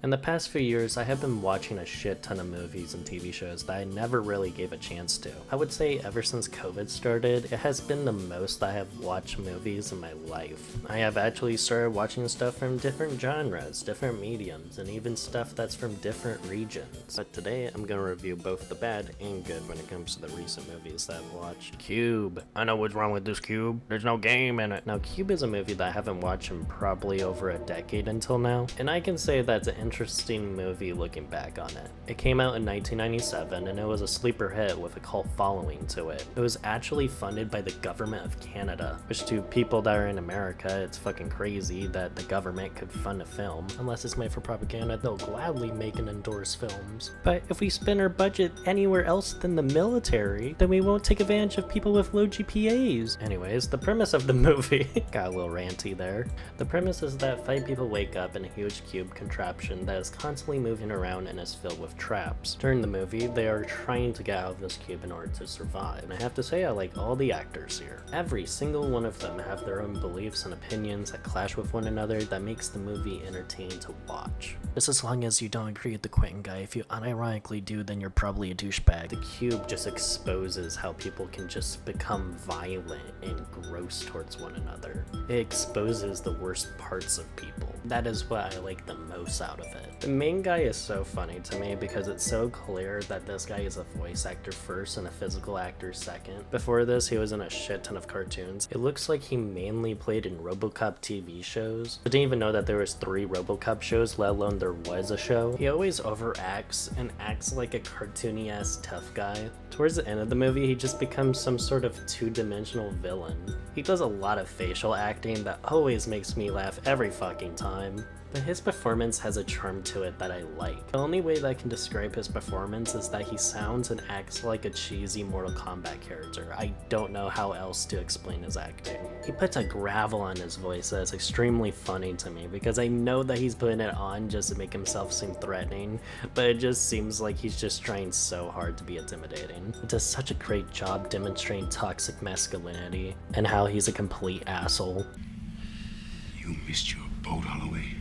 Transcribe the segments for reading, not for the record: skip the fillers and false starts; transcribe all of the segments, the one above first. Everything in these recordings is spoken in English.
In the past few years, I have been watching a shit ton of movies and TV shows that I never really gave a chance to. I would say ever since COVID started, it has been the most I have watched movies in my life. I have actually started watching stuff from different genres, different mediums, and even stuff that's from different regions. But today, I'm gonna review both the bad and good when it comes to the recent movies that I've watched. Cube. I know what's wrong with this Cube. There's no game in it. Now, Cube is a movie that I haven't watched in probably over a decade until now, and I can say that's an interesting movie looking back on it. It came out in 1997 and it was a sleeper hit with a cult following to it. It was actually funded by the government of Canada, which to people that are in America, it's fucking crazy that the government could fund a film. Unless it's made for propaganda, they'll gladly make and endorse films. But if we spend our budget anywhere else than the military, then we won't take advantage of people with low GPAs. Anyways, the premise of the movie, got a little ranty there. The premise is that 5 people wake up in a huge cube contraption that is constantly moving around and is filled with traps. During the movie, they are trying to get out of this cube in order to survive, and I have to say I like all the actors here. Every single one of them have their own beliefs and opinions that clash with one another that makes the movie entertaining to watch. Just as long as you don't agree with the Quentin guy, if you unironically do, then you're probably a douchebag. The cube just exposes how people can just become violent and gross towards one another. It exposes the worst parts of people. That is what I like the most out of it. The main guy is so funny to me because it's so clear that this guy is a voice actor first and a physical actor second. Before this, he was in a shit ton of cartoons. It looks like he mainly played in RoboCop TV shows. I didn't even know that there was 3 RoboCop shows, let alone there was a show. He always overacts and acts like a cartoony-ass tough guy. Towards the end of the movie, he just becomes some sort of 2-dimensional villain. He does a lot of facial acting that always makes me laugh every fucking time. But his performance has a charm to it that I like. The only way that I can describe his performance is that he sounds and acts like a cheesy Mortal Kombat character. I don't know how else to explain his acting. He puts a gravel on his voice that is extremely funny to me because I know that he's putting it on just to make himself seem threatening, but it just seems like he's just trying so hard to be intimidating. He does such a great job demonstrating toxic masculinity and how he's a complete asshole. You missed your boat, Holloway.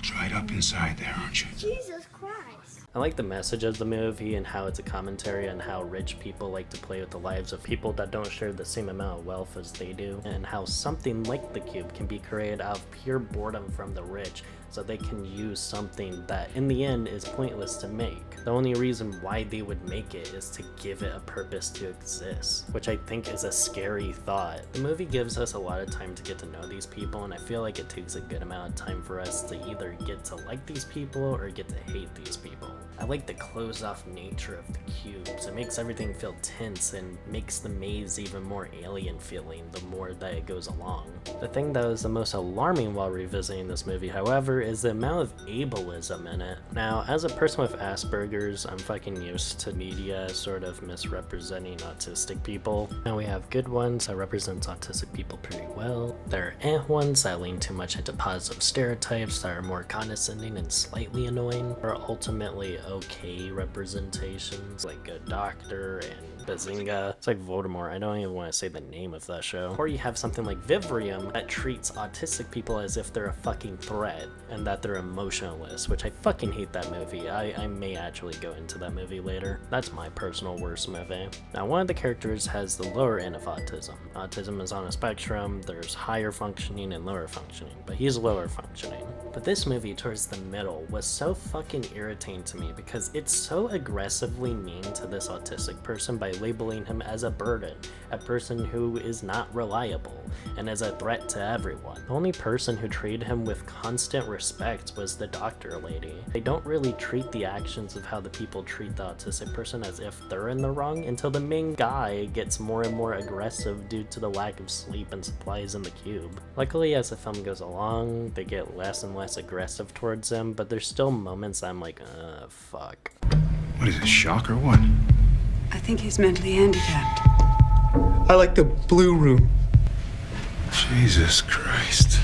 Dried up inside there, aren't you? Jesus Christ. I like the message of the movie and how it's a commentary on how rich people like to play with the lives of people that don't share the same amount of wealth as they do, and how something like the cube can be created out of pure boredom from the rich so they can use something that in the end is pointless to make. The only reason why they would make it is to give it a purpose to exist, which I think is a scary thought. The movie gives us a lot of time to get to know these people, and I feel like it takes a good amount of time for us to either get to like these people or get to hate these people. I like the closed off nature of the cubes. It makes everything feel tense and makes the maze even more alien feeling the more that it goes along. The thing that was the most alarming while revisiting this movie, however, is the amount of ableism in it. Now, as a person with Asperger's, I'm fucking used to media sort of misrepresenting autistic people. And we have good ones that represent autistic people pretty well. There are ones that lean too much into positive stereotypes that are more condescending and slightly annoying, or ultimately okay representations like a doctor and Bazinga. It's like Voldemort. I don't even want to say the name of that show. Or you have something like Vivrium that treats autistic people as if they're a fucking threat and that they're emotionless, which I fucking hate that movie. I may actually go into that movie later. That's my personal worst movie. Now, one of the characters has the lower end of autism. Autism is on a spectrum. There's higher functioning and lower functioning, but he's lower functioning. But this movie towards the middle was so fucking irritating to me because it's so aggressively mean to this autistic person by labeling him as a burden, a person who is not reliable, and as a threat to everyone. The only person who treated him with constant respect was the doctor lady. They don't really treat the actions of how the people treat the autistic person as if they're in the wrong until the main guy gets more and more aggressive due to the lack of sleep and supplies in the cube. Luckily, as the film goes along, they get less and less aggressive towards him, but there's still moments I'm like, fuck. What is it, shock or what? I think he's mentally handicapped. I like the blue room. Jesus Christ.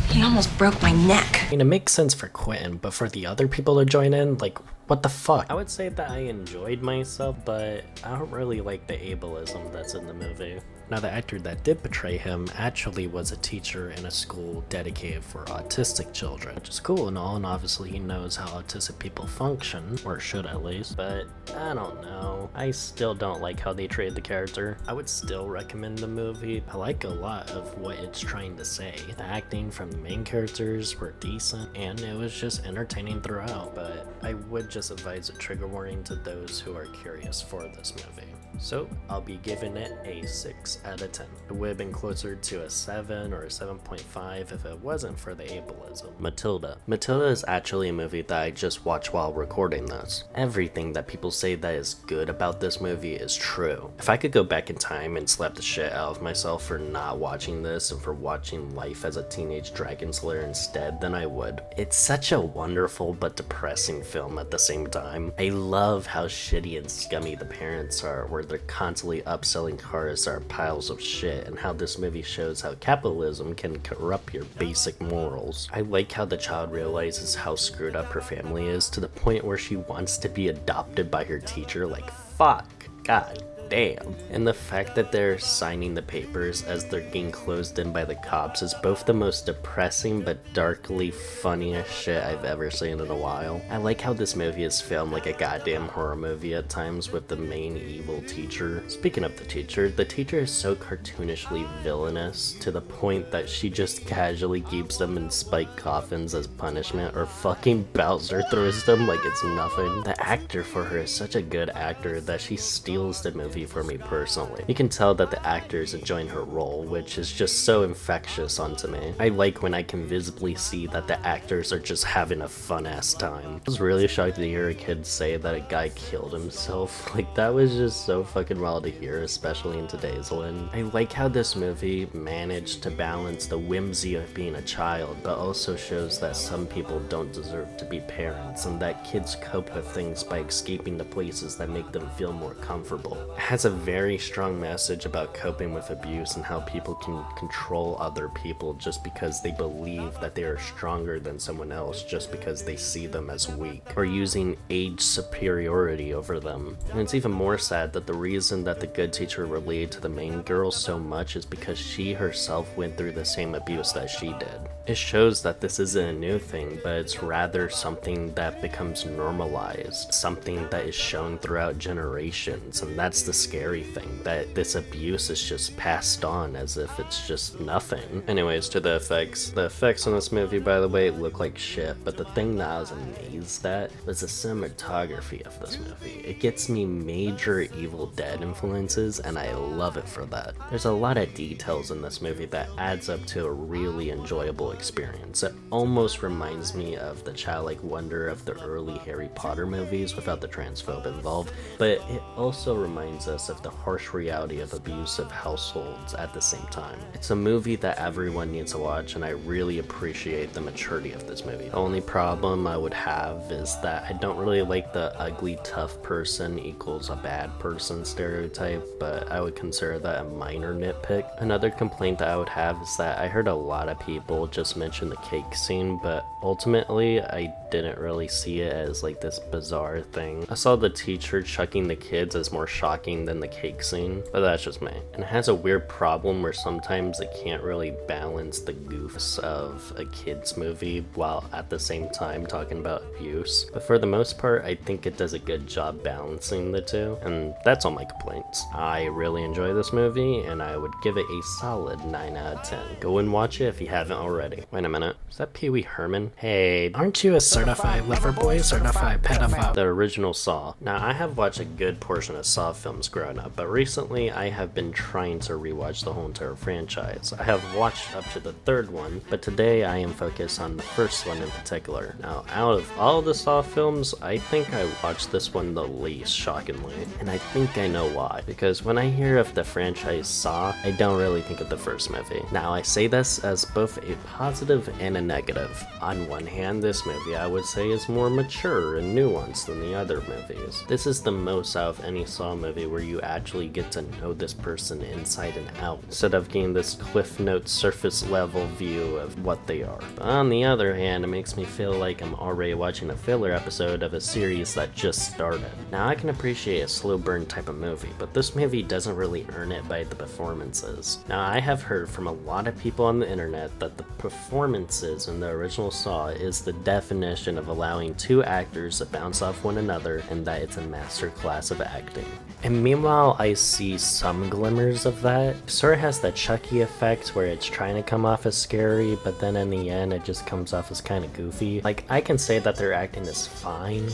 He almost broke my neck. I mean, it makes sense for Quentin, but for the other people to join in, like, what the fuck? I would say that I enjoyed myself, but I don't really like the ableism that's in the movie. Now, the actor that did portray him actually was a teacher in a school dedicated for autistic children, which is cool and all, and obviously he knows how autistic people function, or should at least, but I don't know. I still don't like how they treated the character. I would still recommend the movie. I like a lot of what it's trying to say. The acting from the main characters were decent, and it was just entertaining throughout, but I would just advise a trigger warning to those who are curious for this movie. So I'll be giving it a 6 out of 10. It would have been closer to a 7 or a 7.5 if it wasn't for the ableism. Matilda. Matilda is actually a movie that I just watched while recording this. Everything that people say that is good about this movie is true. If I could go back in time and slap the shit out of myself for not watching this and for watching Life as a Teenage Dragon Slayer instead, then I would. It's such a wonderful but depressing film at the same time. I love how shitty and scummy the parents are, where they're constantly upselling cars that are piles of shit, and how this movie shows how capitalism can corrupt your basic morals. I like how the child realizes how screwed up her family is to the point where she wants to be adopted by her teacher. Like, fuck, god damn. And the fact that they're signing the papers as they're getting closed in by the cops is both the most depressing but darkly funniest shit I've ever seen in a while. I like how this movie is filmed like a goddamn horror movie at times, with the main evil teacher. Speaking of the teacher is so cartoonishly villainous to the point that she just casually keeps them in spiked coffins as punishment, or fucking Bowser throws them like it's nothing. The actor for her is such a good actor that she steals the movie for me personally. You can tell that the actor is enjoying her role, which is just so infectious onto me. I like when I can visibly see that the actors are just having a fun ass time. I was really shocked to hear a kid say that a guy killed himself. Like, that was just so fucking wild to hear, especially in today's one. I like how this movie managed to balance the whimsy of being a child, but also shows that some people don't deserve to be parents, and that kids cope with things by escaping to places that make them feel more comfortable. It has a very strong message about coping with abuse and how people can control other people just because they believe that they are stronger than someone else just because they see them as weak, or using age superiority over them. And it's even more sad that the reason that the good teacher related to the main girl so much is because she herself went through the same abuse that she did. It shows that this isn't a new thing, but it's rather something that becomes normalized, something that is shown throughout generations, and that's the scary thing, that this abuse is just passed on as if it's just nothing. Anyways, to the effects. The effects in this movie, by the way, look like shit, but the thing that I was amazed at was the cinematography of this movie. It gets me major Evil Dead influences, and I love it for that. There's a lot of details in this movie that adds up to a really enjoyable experience. It almost reminds me of the childlike wonder of the early Harry Potter movies without the transphobe involved, but it also reminds us of the harsh reality of abusive households at the same time. It's a movie that everyone needs to watch, and I really appreciate the maturity of this movie. The only problem I would have is that I don't really like the ugly tough person equals a bad person stereotype, but I would consider that a minor nitpick. Another complaint that I would have is that I heard a lot of people just mention the cake scene, but ultimately I didn't really see it as like this bizarre thing. I saw the teacher chucking the kids as more shocking than the cake scene, but that's just me. And it has a weird problem where sometimes it can't really balance the goofs of a kids movie while at the same time talking about abuse. But for the most part, I think it does a good job balancing the two, and that's all my complaints. I really enjoy this movie, and I would give it a solid 9 out of 10. Go and watch it if you haven't already. Wait a minute, is that Pee Wee Herman? Hey, aren't you a certified lover boy, certified pedophile? The original Saw. Now, I have watched a good portion of Saw films growing up, but recently I have been trying to rewatch the whole entire franchise. I have watched up to the third one, but today I am focused on the first one in particular. Now, out of all the Saw films, I think I watched this one the least, shockingly. And I think I know why. Because when I hear of the franchise Saw, I don't really think of the first movie. Now, I say this as both a positive and a negative. On one hand, this movie I would say is more mature and nuanced than the other movies. This is the most out of any Saw movie where you actually get to know this person inside and out, instead of getting this Cliff Notes surface level view of what they are. But on the other hand, it makes me feel like I'm already watching a filler episode of a series that just started. Now I can appreciate a slow burn type of movie, but this movie doesn't really earn it by the performances. Now I have heard from a lot of people on the internet that the performances in the original Saw is the definition of allowing two actors to bounce off one another, and that it's a masterclass of acting. And meanwhile, I see some glimmers of that. It sort of has the Chucky effect where it's trying to come off as scary, but then in the end it just comes off as kind of goofy. Like, I can say that their acting is fine,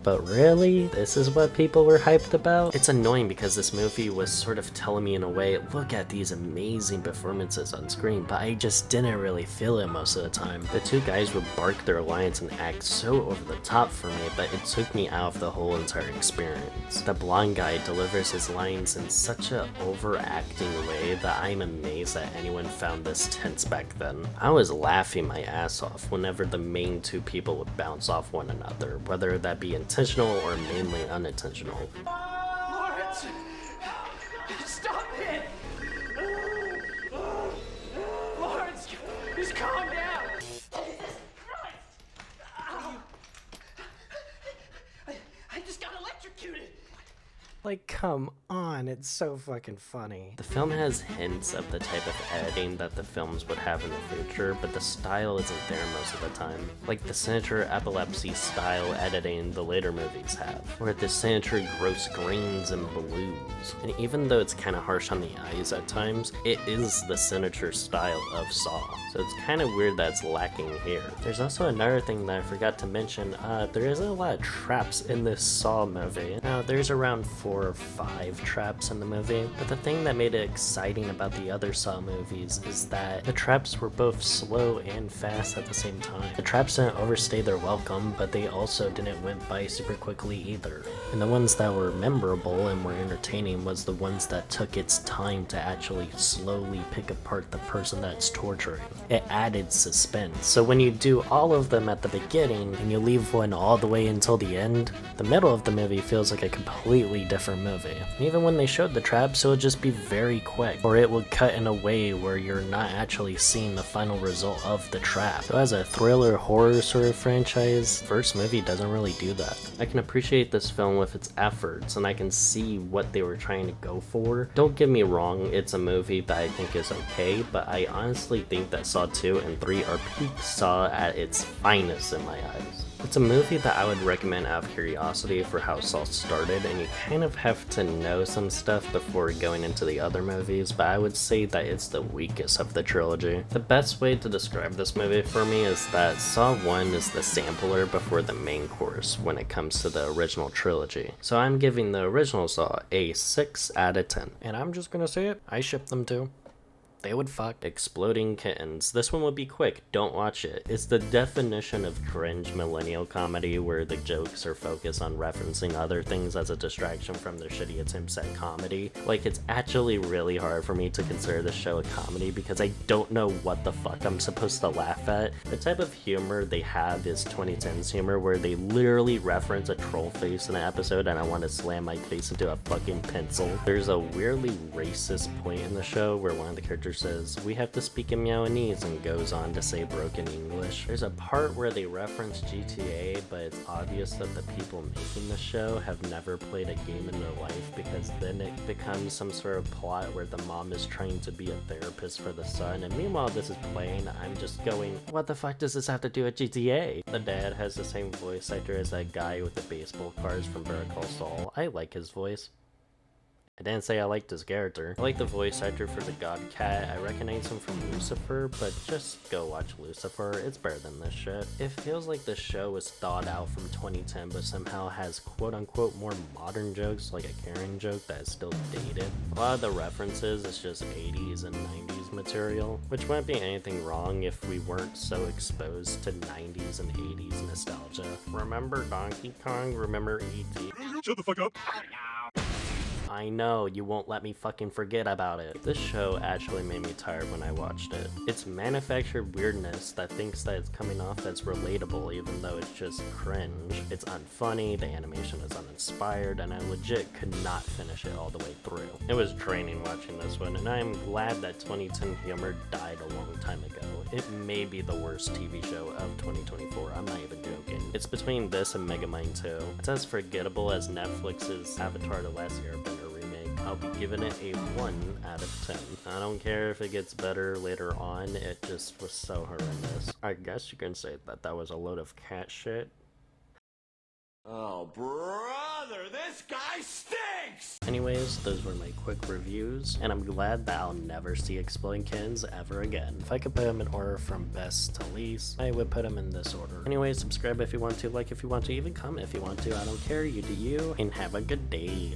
but really? This is what people were hyped about? It's annoying because this movie was sort of telling me in a way, look at these amazing performances on screen, but I just didn't really feel it most of the time. The two guys would bark their lines and act so over the top for me that it took me out of the whole entire experience. The blonde guy delivers his lines in such a overacting way that I'm amazed that anyone found this tense back then. I was laughing my ass off whenever the main two people would bounce off one another, whether that be intentional or mainly unintentional. Lawrence! Stop it! Lawrence, just calm down! Jesus Christ! I just got electrocuted! Like, come on, it's so fucking funny. The film has hints of the type of editing that the films would have in the future, but the style isn't there most of the time. Like the signature epilepsy style editing the later movies have, or the signature gross greens and blues. And even though it's kind of harsh on the eyes at times, it is the signature style of Saw. So it's kind of weird that it's lacking here. There's also another thing that I forgot to mention. There isn't a lot of traps in this Saw movie. Now, there's around 4 or 5 traps in the movie, but the thing that made it exciting about the other Saw movies is that the traps were both slow and fast at the same time. The traps didn't overstay their welcome, but they also didn't went by super quickly either. And the ones that were memorable and were entertaining was the ones that took its time to actually slowly pick apart the person that's torturing. It added suspense. So when you do all of them at the beginning and you leave one all the way until the end, the middle of the movie feels like a completely different movie. And even when they showed the traps, it would just be very quick, or it would cut in a way where you're not actually seeing the final result of the trap. So as a thriller horror sort of franchise, first movie doesn't really do that. I can appreciate this film with its efforts, and I can see what they were trying to go for. Don't get me wrong, it's a movie that I think is okay, but I honestly think that Saw 2 and 3 are peak Saw at its finest in my eyes. It's a movie that I would recommend out of curiosity for how Saw started, and you kind of have to know some stuff before going into the other movies, but I would say that it's the weakest of the trilogy. The best way to describe this movie for me is that Saw 1 is the sampler before the main course when it comes to the original trilogy. So I'm giving the original Saw a 6 out of 10. And I'm just gonna say it, I ship them too. They would fuck. Exploding Kittens. This one would be quick, don't watch it. It's the definition of cringe millennial comedy where the jokes are focused on referencing other things as a distraction from their shitty attempts at comedy. Like, it's actually really hard for me to consider this show a comedy because I don't know what the fuck I'm supposed to laugh at. The type of humor they have is 2010s humor where they literally reference a troll face in an episode and I want to slam my face into a fucking pencil. There's a weirdly racist point in the show where one of the characters says, "We have to speak in Meowanese," and goes on to say broken English. There's a part where they reference GTA, but it's obvious that the people making the show have never played a game in their life, because then it becomes some sort of plot where the mom is trying to be a therapist for the son, and meanwhile this is playing, I'm just going, what the fuck does this have to do with GTA? The dad has the same voice actor as that guy with the baseball cards from Better Call Saul. I like his voice. I didn't say I liked his character. I like the voice actor for the God Cat. I recognize him from Lucifer, but just go watch Lucifer. It's better than this shit. It feels like the show was thought out from 2010, but somehow has quote-unquote more modern jokes, like a Karen joke that is still dated. A lot of the references is just 80s and 90s material, which wouldn't be anything wrong if we weren't so exposed to 90s and 80s nostalgia. Remember Donkey Kong? Remember E.T.? Shut the fuck up. I know, you won't let me fucking forget about it. This show actually made me tired when I watched it. It's manufactured weirdness that thinks that it's coming off as relatable even though it's just cringe. It's unfunny, the animation is uninspired, and I legit could not finish it all the way through. It was draining watching this one, and I am glad that 2010 humor died a long time ago. It may be the worst TV show of 2024, I'm not even joking. It's between this and Megamind 2. It's as forgettable as Netflix's Avatar: The Last Airbender remake. I'll be giving it a 1 out of 10. I don't care if it gets better later on, it just was so horrendous. I guess you can say that that was a load of cat shit. Oh, brother, this guy stinks! Anyways, those were my quick reviews, and I'm glad that I'll never see Exploding Kittens ever again. If I could put them in order from best to least, I would put them in this order. Anyways, subscribe if you want to, like if you want to, even comment if you want to. I don't care, you do you, and have a good day.